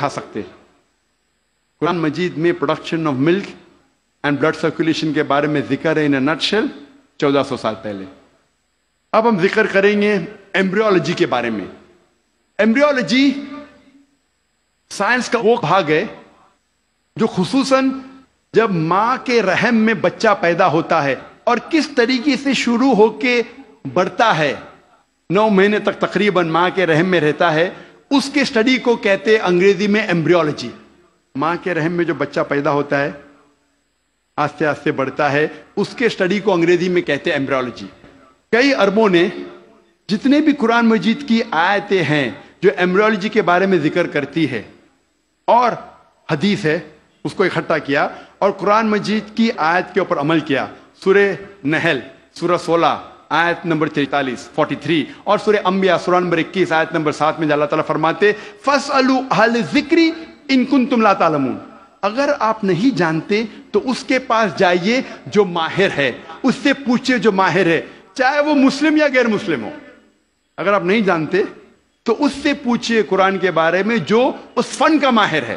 کھا سکتے. قرآن مجید میں production of milk and blood circulation کے بارے میں ذکر ہے ان اے نٹ شیل 1400 سال پہلے. اب ہم ذکر کریں گے ایمبریولوجی کے بارے میں. ایمبریولوجی سائنس کا وہ بھاگ ہے جو خصوصاً جب ماں کے رحم میں بچہ پیدا ہوتا ہے اور کس طریقے سے شروع ہو کے بڑھتا ہے، 9 مہینے تک تقریباً ماں کے رحم میں رہتا ہے، اس کے اسٹڈی کو کہتے ہیں انگریزی میں ایمبریولوجی. ماں کے رحم میں جو بچہ پیدا ہوتا ہے، آہستہ آہستہ بڑھتا ہے، اس کے اسٹڈی کو انگریزی میں کہتے ہیں ایمبریولوجی. کئی اربوں نے جتنے بھی قرآن مجید کی آیتیں ہیں جو ایمبریولوجی کے بارے میں ذکر کرتی ہے اور حدیث ہے، اس کو اکٹھا کیا اور قرآن مجید کی آیت کے اوپر عمل کیا. سورہ نحل سورہ 16 آیت نمبر 43 اور سورہ انبیاء سورہ نمبر 21 آیت نمبر 7 میں اللہ تعالیٰ فرماتے فَاسْأَلُوا أَهْلَ الذِّكْرِ إِن كُنتُمْ لَا تَعْلَمُونَ. اگر آپ نہیں جانتے تو اس کے پاس جائیے جو ماہر ہے، اس سے پوچھئے جو ماہر ہے، چاہے وہ مسلم یا غیر مسلم ہو. اگر آپ نہیں جانتے تو اس سے پوچھئے قرآن کے بارے میں جو اس فن کا ماہر ہے.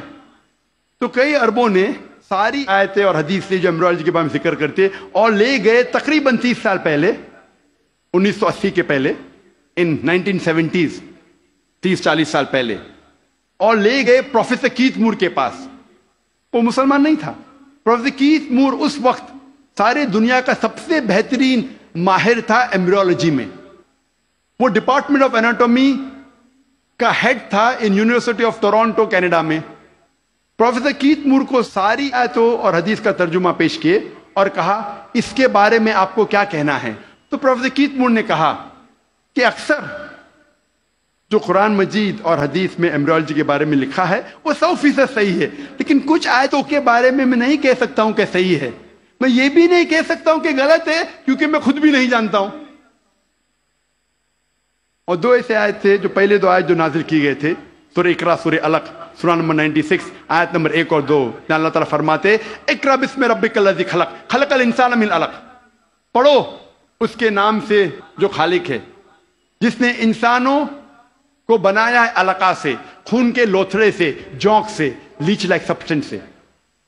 تو کئی اربوں نے ساری آیتیں اور حدیث سے جو ایمبریولوجی کے بارے میں ذکر کرتے اور لے گئے تقریباً 30 سال پہلے، 1980 کے پہلے، ان 1970s، 30-40 سال پہلے، اور لے گئے پروفیسر کیتھ مور کے پاس. وہ مسلمان نہیں تھا. پروفیسر کیتھ مور اس وقت سارے دنیا کا سب سے بہترین ماہر تھا ایمبریولوجی میں. وہ ڈپارٹمنٹ آف اناٹومی کا ہیڈ تھا in university of Toronto Canada میں. پروفیسر کیتھ مور کو ساری آیتوں اور حدیث کا ترجمہ پیش کیے اور کہا اس کے بارے میں آپ کو کیا کہنا ہے. تو پروفیسر کیتھ مور نے کہا کہ اکثر جو قرآن مجید اور حدیث میں ایمبریولوجی کے بارے میں لکھا ہے وہ 100% صحیح ہے، لیکن کچھ آیتوں کے بارے میں نہیں کہہ سکتا ہوں کہ صحیح ہے. میں یہ بھی نہیں کہہ سکتا ہوں کہ غلط ہے کیونکہ میں خود بھی نہیں جانتا ہوں. اور 2 ایسے آیت تھے جو پہلے 2 آیت جو نازل کی گئے تھے، سورہ اقرا سورہ علق سورہ نمبر 96 آیت نمبر 1 اور 2 میں اللہ تعالیٰ فرماتے اقرا بسم ربک الذی خلق خلق الانسان من علق. پڑھو اس کے نام سے جو خالق ہے جس نے انسانوں کو بنایا ہے علقہ سے، خون کے لوتھڑے سے، جونک سے، لیچ لائک سبسٹنس سے.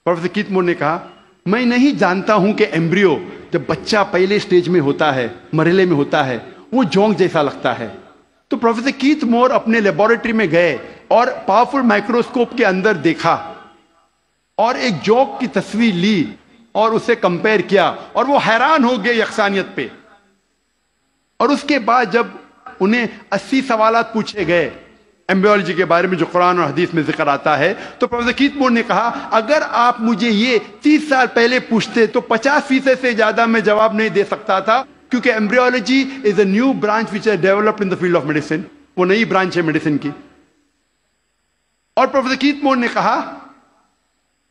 پروفیسر کیتھ مور نے کہا میں نہیں جانتا ہوں کہ ایمبریو جب بچہ پہلے سٹیج میں ہوتا ہے، مرحلے میں ہوتا ہے، وہ جونک جیسا لگتا ہے. تو پروفیسر کیتھ مور اپنے لیبورٹری میں گئے اور پاورفل مائکروسکوپ کے اندر دیکھا اور ایک جوک کی تصویر لی اور اسے کمپیئر کیا اور وہ حیران ہو گئے یکسانیت پہ. اور اس کے بعد جب انہیں 80 سوالات پوچھے گئے ایمبریولوجی کے بارے میں جو قرآن اور حدیث میں ذکر آتا ہے، تو پروفیسر کیتھ مور نے کہا اگر آپ مجھے یہ 30 سال پہلے پوچھتے تو 50% سے زیادہ میں جواب نہیں دے سکتا تھا، کیونکہ embryology is a new branch which is developed in the field of medicine. وہ نئی برانچ ہے میڈیسن کی. اور پروفیسر کیتھ مور نے کہا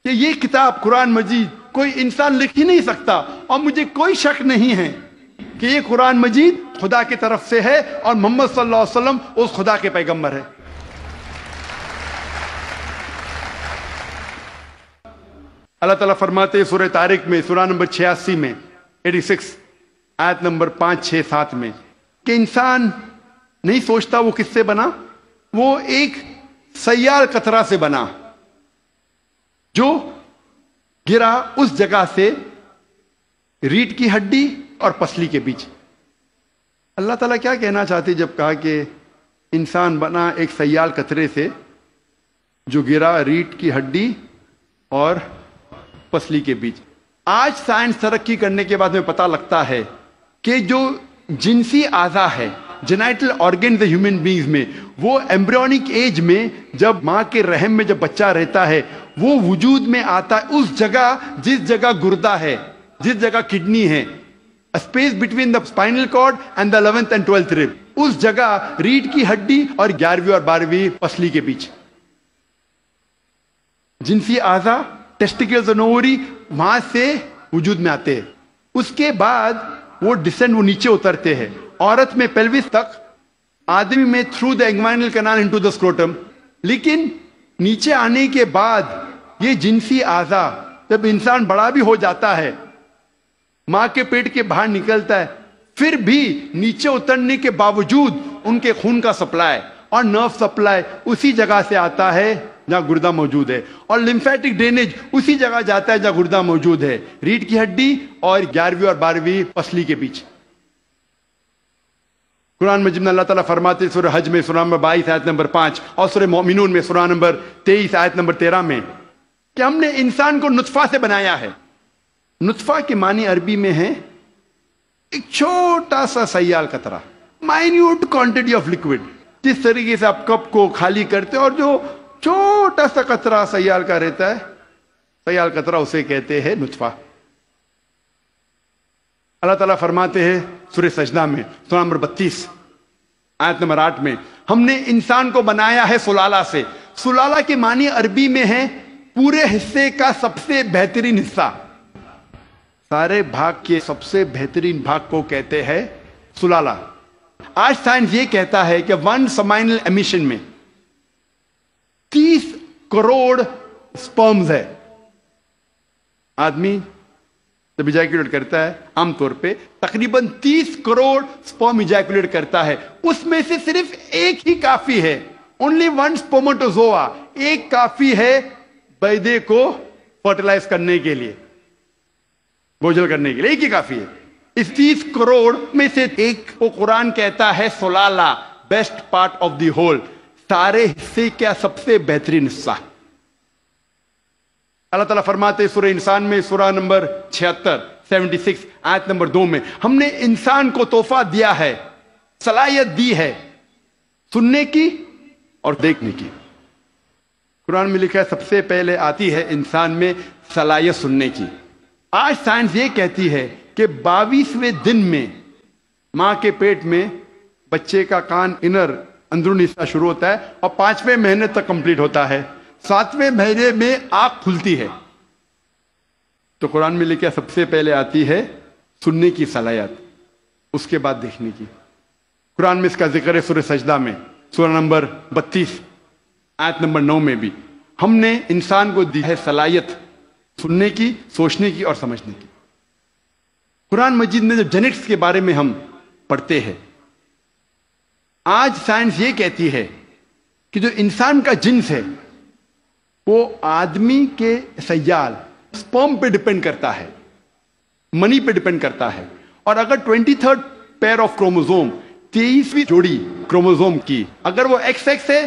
کہ یہ کتاب قرآن مجید کوئی انسان لکھ ہی نہیں سکتا، اور مجھے کوئی شک نہیں ہے کہ یہ قرآن مجید خدا کی طرف سے ہے اور محمد صلی اللہ علیہ وسلم اس خدا کے پیغمبر ہے. اللہ تعالیٰ فرماتے ہیں سورہ طارق میں سورہ نمبر 86 میں 86 آیت نمبر 5 6 7 میں کہ انسان نہیں سوچتا وہ کس سے بنا، وہ ایک سیال قطرہ سے بنا جو گرا اس جگہ سے ریڑھ کی ہڈی اور پسلی کے بیچ. اللہ تعالیٰ کیا کہنا چاہتے جب کہا کہ انسان بنا ایک سیال قطرے سے جو گرا ریڑھ کی ہڈی اور پسلی کے بیچ. آج سائنس ترقی کرنے کے بعد ہمیں پتہ لگتا ہے کہ جو جنسی اعضا ہے، جینائٹل آرگنز ہیومن بینگز میں، وہ ایمبریونک ایج میں جب ماں کے رحم میں جب بچہ رہتا ہے وہ وجود میں آتا ہے اس جگہ جس جگہ گردہ ہے، جس جگہ کڈنی ہے، space between the spinal cord and the 11th and 12th rib، اس جگہ ریڑھ کی ہڈی اور 11ویں اور 12ویں پسلی کے بیچ. جنسی اعضا ٹیسٹیکلز اور اووری وہاں سے وجود میں آتے ہیں. اس کے بعد وہ ڈسینڈ، وہ نیچے اترتے ہیں. عورت میں پیلوس تک، آدمی میں through the inguinal canal into the scrotum. لیکن نیچے آنے کے بعد یہ جنسی اعضا جب انسان بڑا بھی ہو جاتا ہے، ماں کے پیٹ کے باہر نکلتا ہے، پھر بھی نیچے اترنے کے باوجود ان کے خون کا سپلائی اور نرو سپلائی اسی جگہ سے آتا ہے جہاں گردہ موجود ہے، اور لمفیٹک ڈرینیج اسی جگہ جاتا ہے جہاں گردہ موجود ہے، ریڑھ کی ہڈی اور 11ویں اور 12ویں پسلی کے بیچ۔ قرآن مجید میں اللہ تعالیٰ فرماتے سورہ حج میں سورہ نمبر 22 آیت نمبر 5 اور سورہ مومنون میں سورہ نمبر 23 آیت نمبر 13 میں کہ ہم نے انسان کو نطفہ سے بنایا ہے۔ نطفہ کے معنی عربی میں ہے ایک چھوٹا سا سیال قطرہ، مائنیوٹ کوانٹٹی آف لکوڈ۔ جس طریقے سے آپ کپ کو خالی کرتے ہیں اور جو چھوٹا سا قطرہ سیال کا رہتا ہے، سیال قطرہ اسے کہتے ہیں نطفہ۔ اللہ تعالیٰ فرماتے ہیں سورہ سجدہ میں سورہ نمبر 32 آیت نمبر 8 میں ہم نے انسان کو بنایا ہے سلالہ سے۔ سلالہ کے معنی عربی میں ہے پورے حصے کا سب سے بہترین حصہ، سارے بھاگ کے سب سے بہترین بھاگ کو کہتے ہیں سلالہ۔ آج سائنس یہ کہتا ہے کہ 1 سمائنل ایمیشن میں 30 کروڑ سپرمز ہے۔ آدمی جب ایجیکولیٹ کرتا ہے عام طور پہ تقریباً 30 کروڑ سپرم ایجیکولیٹ کرتا ہے، اس میں سے صرف ایک ہی کافی ہے، اونلی 1 سپرمٹوزوا، ایک کافی ہے بیضے کو فرٹیلائز کرنے کے لیے، بوجھل کرنے کے لیے، ایک ہی کافی ہے۔ اس 30 کروڑ میں سے ایک کو قرآن کہتا ہے سلالہ، best part of the whole, سارے حصے کا سب سے بہترین حصہ۔ اللہ تعالیٰ فرماتے سورہ انسان میں سورہ نمبر 76 آیت نمبر 2 میں ہم نے انسان کو تحفہ دیا ہے، صلاحیت دی ہے سننے کی اور دیکھنے کی۔ قرآن میں لکھا ہے سب سے پہلے آتی ہے انسان میں صلاحیت سننے کی۔ آج سائنس یہ کہتی ہے کہ 22ویں دن میں ماں کے پیٹ میں بچے کا کان اندرونی حصہ شروع ہوتا ہے اور 5ویں مہینے تک کمپلیٹ ہوتا ہے، 7ویں مہینے میں آنکھ کھلتی ہے۔ تو قرآن میں لکھا سب سے پہلے آتی ہے سننے کی صلاحیت، اس کے بعد دیکھنے کی۔ قرآن میں اس کا ذکر ہے سورہ سجدہ میں سورہ نمبر 32 آیت نمبر 9 میں بھی ہم نے انسان کو دی ہے صلاحیت سننے کی، سوچنے کی اور سمجھنے کی۔ قرآن مجید میں جو جینٹکس کے بارے میں ہم پڑھتے ہیں، آج سائنس یہ کہتی ہے کہ جو انسان کا جنس ہے وہ آدمی کے سیال سپرم پہ ڈیپینڈ کرتا ہے، منی پہ ڈیپینڈ کرتا ہے، اور اگر 23rd پیئر آف کروموزوم 23ویں جوڑی کروموزوم کی اگر وہ XX ہے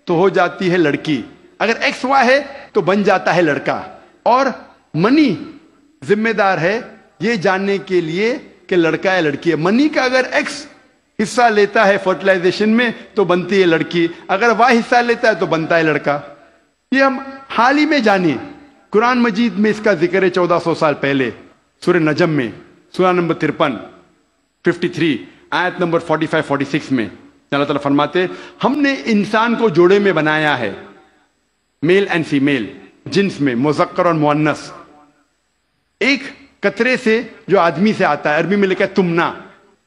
تو ہو جاتی ہے لڑکی، اگر XY ہے تو بن جاتا ہے لڑکا۔ اور منی ذمہ دار ہے یہ جاننے کے لیے کہ لڑکا ہے لڑکی ہے۔ منی کا اگر X حصہ لیتا ہے فرٹیلائزیشن میں تو بنتی ہے لڑکی، اگر Y حصہ لیتا ہے تو بنتا ہے لڑکا۔ یہ ہم حال ہی میں جانیے، قرآن مجید میں اس کا ذکر ہے 1400 سال پہلے سورہ نجم میں سورہ نمبر 53 آیت نمبر 45-46 میں اللہ تعالیٰ فرماتے ہم نے انسان کو جوڑے میں بنایا ہے، میل اینڈ فیمیل، جنس میں مذکر اور مؤنث، ایک قطرے سے جو آدمی سے آتا ہے، عربی میں لکھا ہے تمنا۔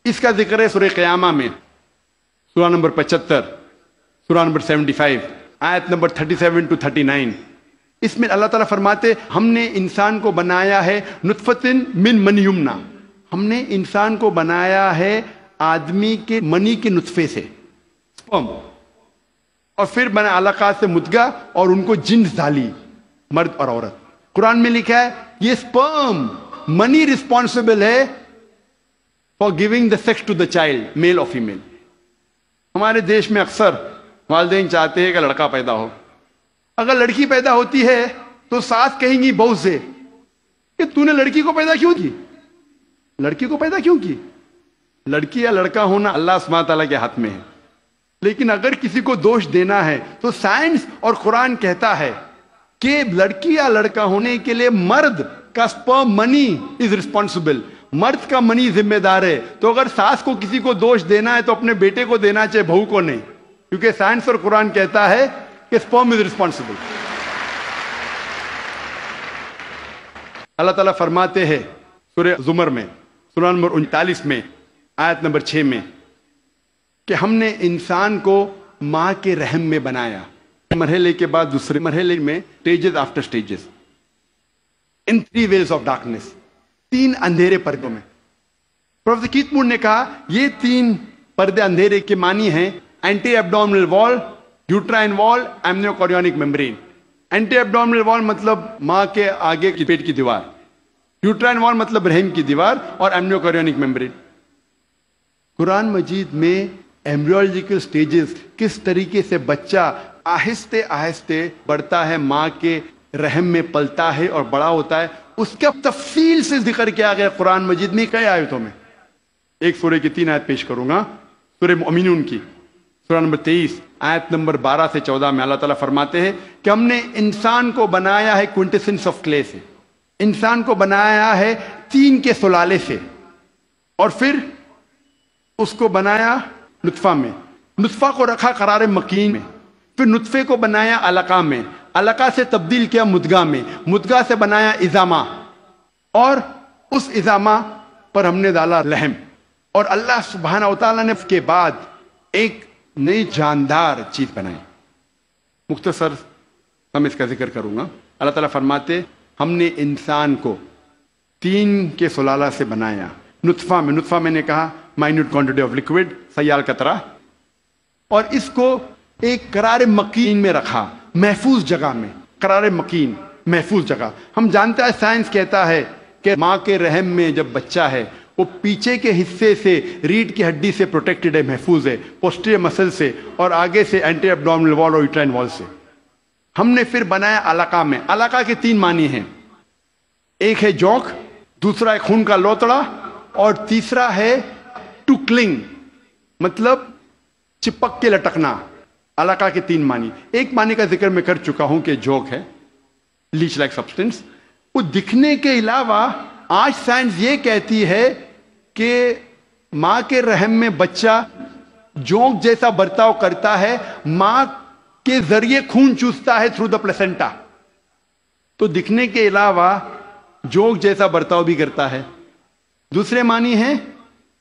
اس کا ذکر ہے سورہ قیامہ میں سورہ نمبر 75 سورہ نمبر 75 آیت نمبر 37-39۔ اس میں اللہ تعالیٰ فرماتے ہم نے انسان کو بنایا ہے نطفتن من منی یمنا، ہم نے انسان کو بنایا ہے آدمی کے منی کے نطفے سے، اور پھر بنا علقات سے مدغہ اور ان کو جنس ڈالی، مرد اور عورت۔ قرآن میں لکھا ہے یہ سپرم منی رسپانسبل ہے for giving the sex to the child, male اور فیمیل۔ ہمارے دیش میں اکثر والدین چاہتے ہیں کہ لڑکا پیدا ہو، اگر لڑکی پیدا ہوتی ہے تو ساس کہیں گی بہو سے کہ تو نے لڑکی کو پیدا کیوں کی، لڑکی کو پیدا کیوں کی؟ لڑکی یا لڑکا ہونا اللہ سبحانہ تعالیٰ کے ہاتھ میں ہے، لیکن اگر کسی کو دوش دینا ہے تو سائنس اور قرآن کہتا ہے کہ لڑکی یا لڑکا ہونے کے لیے مرد کا سپرم منی از ریسپانسبل، مرد کا منی ذمہ دار ہے۔ تو اگر ساس کو کسی کو دوش دینا ہے تو اپنے بیٹے کو دینا چاہے، بہو کو نہیں، کیونکہ سائنس اور قرآن کہتا ہے کہ سپرم از ریسپانسبل۔ اللہ تعالیٰ فرماتے ہیں سورہ زمر میں سورہ نمبر 39 میں آیت نمبر 6 میں کہ ہم نے انسان کو ماں کے رحم میں بنایا، مرحلے کے بعد دوسرے مرحلے میں stages after stages, in 3 veils of darkness, 3 اندھیرے پردوں میں۔ پروفیسر کیتھ مور نے کہا یہ 3 پردے اندھیرے کے معنی ہیں اینٹی ایبڈومینل وال، یوٹرائن وال، ایمنیوکوریونک میمبرین۔ اینٹی ایبڈومینل وال مطلب ماں کے آگے کی پیٹ کی دیوار، یوٹرائن وال مطلب رحم کی دیوار، اور ایمنیوکوریونک میمبرین۔ قرآن مجید میں ایمبریولوجیکل سٹیجز، کس طریقے سے بچہ آہستہ آہستہ بڑھتا ہے، ماں کے رحم میں پلتا ہے اور بڑا ہوتا ہے، اس کا تفصیل سے ذکر کیا گیا قرآن مجید میں کئی آیتوں میں۔ ایک سورہ کی 3 آیت پیش کروں گا، سورہ مؤمنون کی، سورہ نمبر 23 آیت نمبر 12 سے 14 میں اللہ تعالیٰ فرماتے ہیں کہ ہم نے انسان کو بنایا ہے کوئنٹیسنس آف کلے سے، انسان کو بنایا ہے طین کے سلالے سے، اور پھر اس کو بنایا نطفہ میں، نطفہ کو رکھا قرار مکین میں، پھر نطفے کو بنایا علقہ میں، علقہ سے تبدیل کیا مدغہ میں، مدغہ سے بنایا اضامہ، اور اس اضامہ پر ہم نے ڈالا لحم، اور اللہ سبحانہ وتعالیٰ نے اس کے بعد ایک نئی جاندار چیز بنائی۔ مختصر ہم اس کا ذکر کروں گا۔ اللہ تعالیٰ فرماتے ہم نے انسان کو طین کے سلالہ سے بنایا، نطفہ میں، نطفہ میں نے کہا مائنیوٹ کوانٹٹی آف لکوڈ، سیال قطرہ، اور اس کو ایک قرار مکین میں رکھا، محفوظ جگہ میں، قرار مکین، محفوظ جگہ۔ ہم جانتے ہیں سائنس کہتا ہے کہ ماں کے رحم میں جب بچہ ہے وہ پیچھے کے حصے سے ریڑھ کی ہڈی سے پروٹیکٹڈ ہے، محفوظ ہے، پوسٹیریئر مسل سے، اور آگے سے اینٹی ایبڈومینل وال اور یوٹرائن وال سے۔ ہم نے پھر بنایا علقہ میں۔ علقہ کے 3 معنی ہیں، ایک ہے جوک، دوسرا ہے خون کا لوتڑا، اور تیسرا ہے ٹو کلنگ، مطلب چپک کے لٹکنا۔ علقہ کے 3 معنی، ایک معنی کا ذکر میں کر چکا ہوں کہ جوک ہے، لیچ لائک سبسٹنس۔ وہ دکھنے کے علاوہ آج سائنس یہ کہتی ہے کہ ماں کے رحم میں بچہ جوک جیسا برتاؤ کرتا ہے، ماں کے ذریعے خون چوستا ہے تھرو دا پلیسنٹا، تو دکھنے کے علاوہ جوک جیسا برتاؤ بھی کرتا ہے۔ دوسرے معنی ہے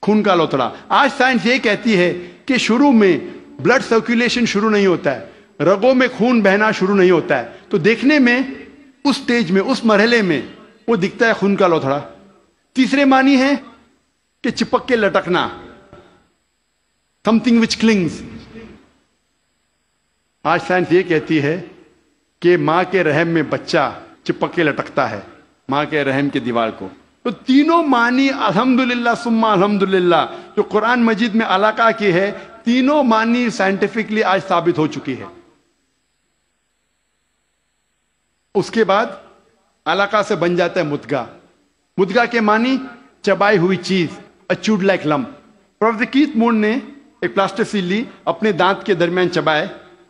خون کا لوتڑا۔ آج سائنس یہ کہتی ہے کہ شروع میں بلڈ سرکولیشن شروع نہیں ہوتا ہے، رگوں میں خون بہنا شروع نہیں ہوتا ہے، تو دیکھنے میں اس سٹیج میں، اس مرحلے میں وہ دکھتا ہے خون کا لوتھڑا۔ تیسرے معنی ہے کہ چپک کے لٹکنا، something which clings۔ آج سائنس یہ کہتی ہے کہ ماں کے رحم میں بچہ چپک کے لٹکتا ہے ماں کے رحم کی دیوار کو۔ تو تینوں معنی الحمدللہ ثم الحمدللہ جو قرآن مجید میں علقہ کی ہے، تینوں معنی سائنٹیفکلی آج ثابت ہو چکی ہے۔ اس کے بعد علقہ سے بن جاتا ہے مدغہ۔ مدغہ کے معنی چبائی ہوئی چیز، اچوڈ لائک لمپ۔ پروفیسر کیتھ مون نے ایک پلاسٹک لی، اپنے دانت کے درمیان چبائے،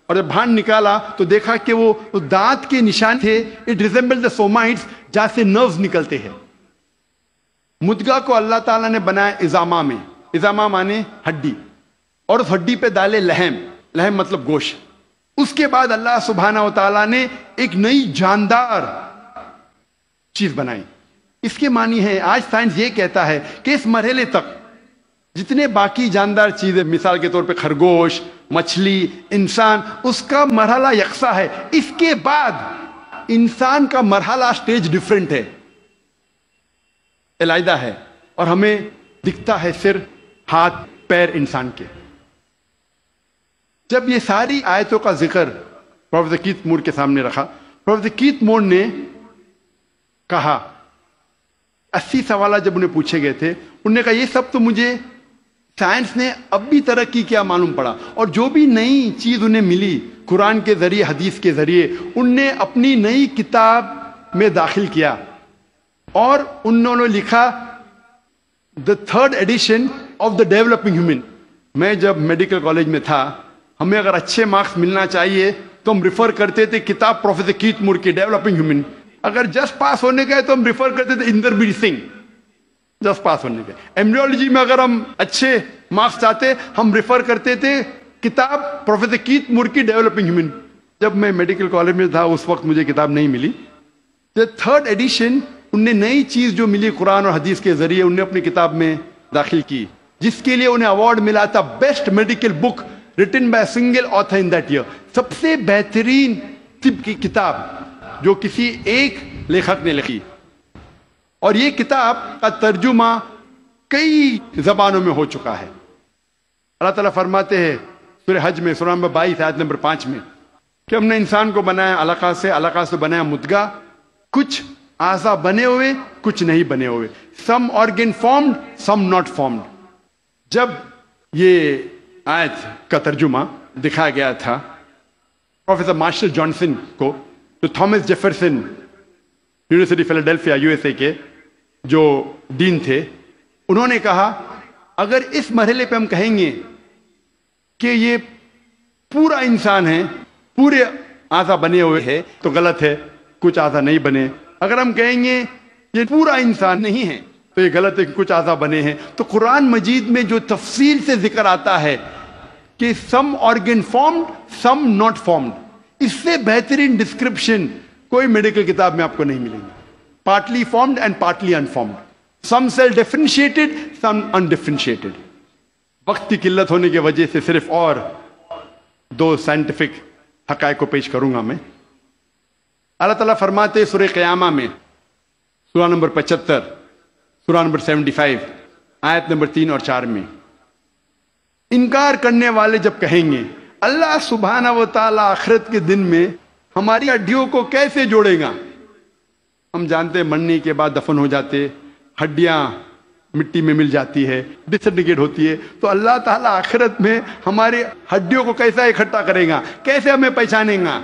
اور جب باہر نکالا تو دیکھا کہ وہ دانت کے نشان تھے، اٹ ریزمبل دا سومائٹس، جہاں سے نروز نکلتے ہیں۔ مدغہ کو اللہ تعالیٰ نے بنایا اضامہ میں، اضامہ مانے ہڈی، اور اس ہڈی پہ ڈالے لحم، لحم مطلب گوشت۔ اس کے بعد اللہ سبحانہ و تعالیٰ نے ایک نئی جاندار چیز بنائی۔ اس کے معنی ہے، آج سائنس یہ کہتا ہے کہ اس مرحلے تک جتنے باقی جاندار چیزیں، مثال کے طور پہ خرگوش، مچھلی، انسان، اس کا مرحلہ یکساں ہے۔ اس کے بعد انسان کا مرحلہ سٹیج ڈیفرنٹ ہے، علیحدہ ہے، اور ہمیں دکھتا ہے صرف ہاتھ پیر انسان کے۔ جب یہ ساری آیتوں کا ذکر پروفیسر کیتھ مور کے سامنے رکھا، پروفیسر کیتھ مور نے کہا، 80 سوالات جب انہیں پوچھے گئے تھے، انہوں نے کہا یہ سب تو مجھے سائنس نے اب بھی ترقی کیا معلوم پڑا، اور جو بھی نئی چیز انہیں ملی قرآن کے ذریعے، حدیث کے ذریعے، ان نے اپنی نئی کتاب میں داخل کیا، اور انہوں نے لکھا دا 3rd addition of the developing human. میں جب میڈیکل کالج میں تھا، ہمیں اگر اچھے مارکس ملنا چاہیے تو ہم ریفر کرتے تھے کتاب پروفیسر کیتھ مور کی، ڈیولپنگ ہیومن۔ اگر جسٹ پاس ہونے گئے تو ہم ریفر کرتے تھے اندربیر سنگھ، جسٹ پاس ہونے گئے۔ ایمبریولوجی میں اگر ہم اچھے مارکس چاہتے ہم ریفر کرتے تھے کتاب پروفیسر کیتھ مور کی، ڈیولپنگ ہیومن۔ جب میں میڈیکل کالج میں تھا اس وقت مجھے کتاب نہیں ملی۔ 3rd ایڈیشن، ان نے نئی چیز جو ملی قرآن اور حدیث کے ذریعے، انہیں اپنی کتاب میں داخل کی، جس کے لیے انہیں ایوارڈ ملا تھا best medical book written by single author in that year, سب سے بہترین طب کی کتاب جو کسی ایک لیکھک نے لکھی۔ اور یہ کتاب کا ترجمہ کئی زبانوں میں ہو چکا ہے۔ اللہ تعالیٰ فرماتے ہیں سورہ حج میں، سورہ نمبر 22 آیت نمبر 5 میں، کہ ہم نے انسان کو بنایا علقہ سے، علقہ سے بنایا مدغہ، کچھ اعضا بنے ہوئے کچھ نہیں بنے ہوئے، some organ formed some not formed. جب یہ آیت کا ترجمہ دکھایا گیا تھا پروفیسر مارشل جانسن کو، جو تھامس جیفرسن یونیورسٹی فیلاڈیلفیا USA کے جو ڈین تھے، انہوں نے کہا اگر اس مرحلے پہ ہم کہیں گے کہ یہ پورا انسان ہے، پورے اعضا بنے ہوئے ہیں، تو غلط ہے، کچھ اعضا نہیں بنے۔ اگر ہم کہیں گے یہ پورا انسان نہیں ہے تو یہ غلط ہے کہ کچھ اعضا بنے ہیں۔ تو قرآن مجید میں جو تفصیل سے ذکر آتا ہے کہ some organ formed some not formed, اس سے بہترین ڈسکرپشن کوئی میڈیکل کتاب میں آپ کو نہیں ملے گی۔ Partly formed and partly unformed, some cell differentiated some undifferentiated. وقت کی قلت ہونے کی وجہ سے صرف اور 2 سائنٹیفک حقائق کو پیش کروں گا میں۔ اللہ تعالیٰ فرماتے سورہ قیامہ میں، سورہ نمبر 75، سورہ نمبر 75، آیت نمبر 3 اور 4 میں، انکار کرنے والے جب کہیں گے اللہ سبحانہ و تعالیٰ آخرت کے دن میں ہماری ہڈیوں کو کیسے جوڑے گا؟ ہم جانتے ہیں مرنے کے بعد دفن ہو جاتے، ہڈیاں مٹی میں مل جاتی ہے، ڈسنٹیگریٹ ہوتی ہے، تو اللہ تعالیٰ آخرت میں ہماری ہڈیوں کو کیسا اکٹھا کرے گا، کیسے ہمیں پہچانے گا؟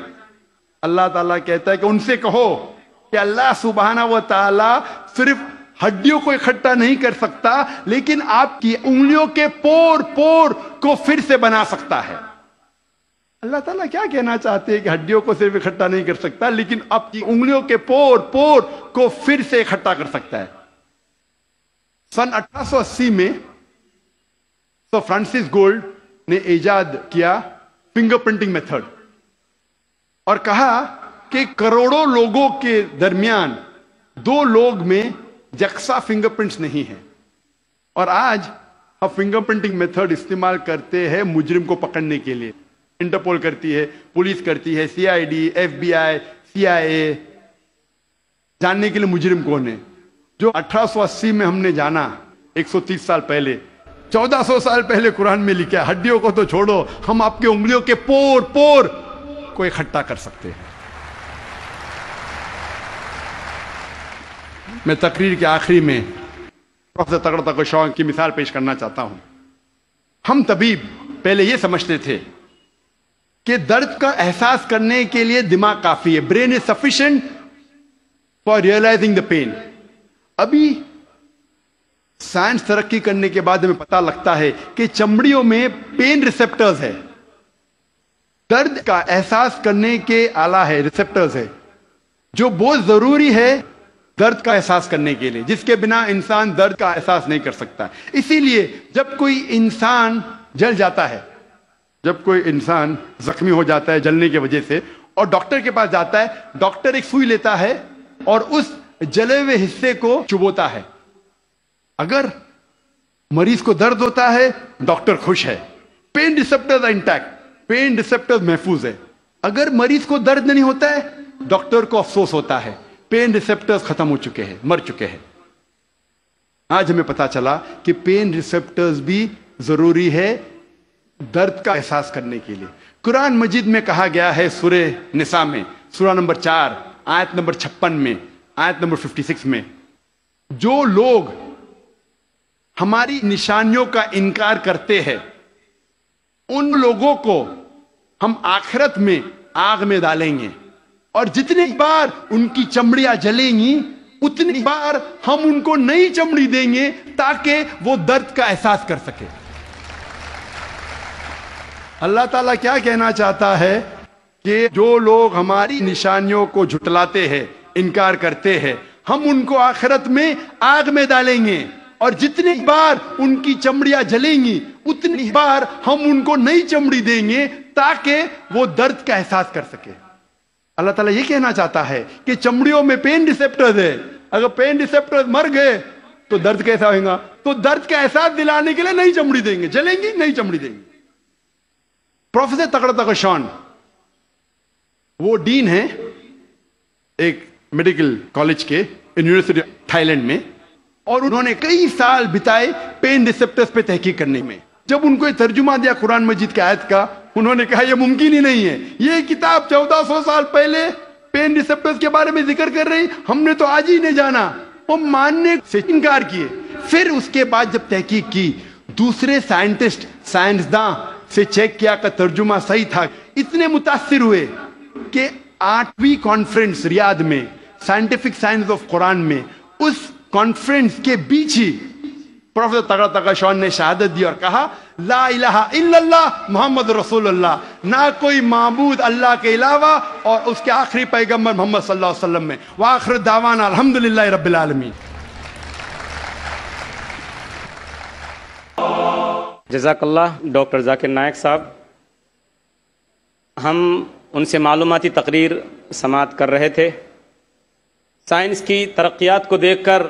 اللہ تعالیٰ کہتا ہے کہ ان سے کہو کہ اللہ سبحانہ و تعالیٰ صرف ہڈیوں کو اکٹھا نہیں کر سکتا، لیکن آپ کی انگلیوں کے پور پور کو پھر سے بنا سکتا ہے۔ اللہ تعالیٰ کیا کہنا چاہتے ہیں کہ ہڈیوں کو صرف اکٹھا نہیں کر سکتا، لیکن آپ کی انگلیوں کے پور پور کو پھر سے اکٹھا کر سکتا ہے۔ سن 1880 میں سر فرانسس گولڈ نے ایجاد کیا فنگر پرنٹنگ میتھڈ، اور کہا کہ کروڑوں لوگوں کے درمیان 2 لوگ میں یکساں فنگر پرنٹس نہیں ہیں، اور آج ہم فنگر پرنٹنگ میتھڈ استعمال کرتے ہیں مجرم کو پکڑنے کے لیے۔ انٹرپول کرتی ہے، پولیس کرتی ہے، CID، FBI، CIA، جاننے کے لیے مجرم کون ہے۔ جو 1880 میں ہم نے جانا، 130 سال پہلے، 1400 سال پہلے قرآن میں لکھا ہے ہڈیوں کو تو چھوڑو، ہم آپ کے انگلیوں کے پور پور کو اکٹھا کر سکتے ہیں۔ میں تقریر کے آخری میں پروفیسر تغرا تقوی شعیع کی مثال پیش کرنا چاہتا ہوں۔ ہم طبیب پہلے یہ سمجھتے تھے کہ درد کا احساس کرنے کے لیے دماغ کافی ہے، brain is sufficient for realizing the pain. ابھی سائنس ترقی کرنے کے بعد ہمیں پتہ لگتا ہے کہ چمڑیوں میں پین ریسپٹرز ہے، درد کا احساس کرنے کے آلہ ہے، ریسپٹرز ہے، جو بہت ضروری ہے درد کا احساس کرنے کے لیے، جس کے بنا انسان درد کا احساس نہیں کر سکتا۔ اسی لیے جب کوئی انسان جل جاتا ہے، جب کوئی انسان زخمی ہو جاتا ہے جلنے کی وجہ سے، اور ڈاکٹر کے پاس جاتا ہے، ڈاکٹر ایک سوئی لیتا ہے اور اس جلے ہوئے حصے کو چبوتا ہے۔ اگر مریض کو درد ہوتا ہے ڈاکٹر خوش ہے، pain receptors intact, pain receptors محفوظ ہے۔ اگر مریض کو درد نہیں ہوتا ہے ڈاکٹر کو افسوس ہوتا ہے، پین ریسپٹرز ختم ہو چکے ہیں، مر چکے ہیں۔ آج ہمیں پتا چلا کہ پین ریسپٹرز بھی ضروری ہے درد کا احساس کرنے کے لیے۔ قرآن مجید میں کہا گیا ہے سورہ نساء میں، سورہ نمبر 4، آیت نمبر 56 میں، آیت نمبر 56 میں، جو لوگ ہماری نشانیوں کا انکار کرتے ہیں ان لوگوں کو ہم آخرت میں آگ میں ڈالیں گے، اور جتنی بار ان کی چمڑیاں جلیں گی اتنی بار ہم ان کو نئی چمڑی دیں گے تاکہ وہ درد کا احساس کر سکے۔ اللہ تعالیٰ کیا کہنا چاہتا ہے کہ جو لوگ ہماری نشانیوں کو جھٹلاتے ہیں، انکار کرتے ہیں، ہم ان کو آخرت میں آگ میں ڈالیں گے، اور جتنی بار ان کی چمڑیاں جلیں گی اتنی بار ہم ان کو نئی چمڑی دیں گے تاکہ وہ درد کا احساس کر سکے۔ اللہ تعالیٰ یہ کہنا چاہتا ہے کہ چمڑیوں میں پین ریسپٹرز ہے، اگر پین ریسپٹرز مر گئے تو درد کیسا ہوئے گا؟ تو درد کا احساس دلانے کے لیے نئی چمڑی دیں گے، جلیں گی نئی چمڑی دیں گے۔ پروفیسر تغرا تقوی شعیع وہ ڈین ہیں ایک میڈیکل کالج کے یونیورسٹی تھائی لینڈ میں، اور انہوں نے کئی سال بتائے پین ریسپٹرز پہ تحقیق کرنے میں۔ جب ان کو یہ ترجمہ دیا قرآن مجید کی آیت کا انہوں نے کہا یہ ممکن ہی نہیں ہے، یہ کتاب 1400 سال پہلے پین ریسپٹرز کے بارے میں ذکر کر رہی، ہم نے تو آج ہی نہیں جانا۔ وہ ماننے سے انکار کیے۔ پھر اس کے بعد جب تحقیق کی، دوسرے سائنٹسٹ سائنسداں سے چیک کیا کہ ترجمہ صحیح تھا، اتنے متاثر ہوئے کہ 8ویں کانفرنس ریاض میں سائنٹیفک سائنس آف قرآن میں، اس کانفرنس کے بیچ ہی پروفیسر تغا تغا شون نے شہادت دی اور کہا لا الہ الا اللہ محمد رسول اللہ، نہ کوئی معبود اللہ کے علاوہ، اور اس کے آخری پیغمبر محمد صلی اللہ علیہ وسلم میں۔ وآخر دعوانا الحمدللہ رب العالمین۔ جزاک اللہ ڈاکٹر ذاکر نائک صاحب۔ ہم ان سے معلوماتی تقریر سماعت کر رہے تھے۔ سائنس کی ترقیات کو دیکھ کر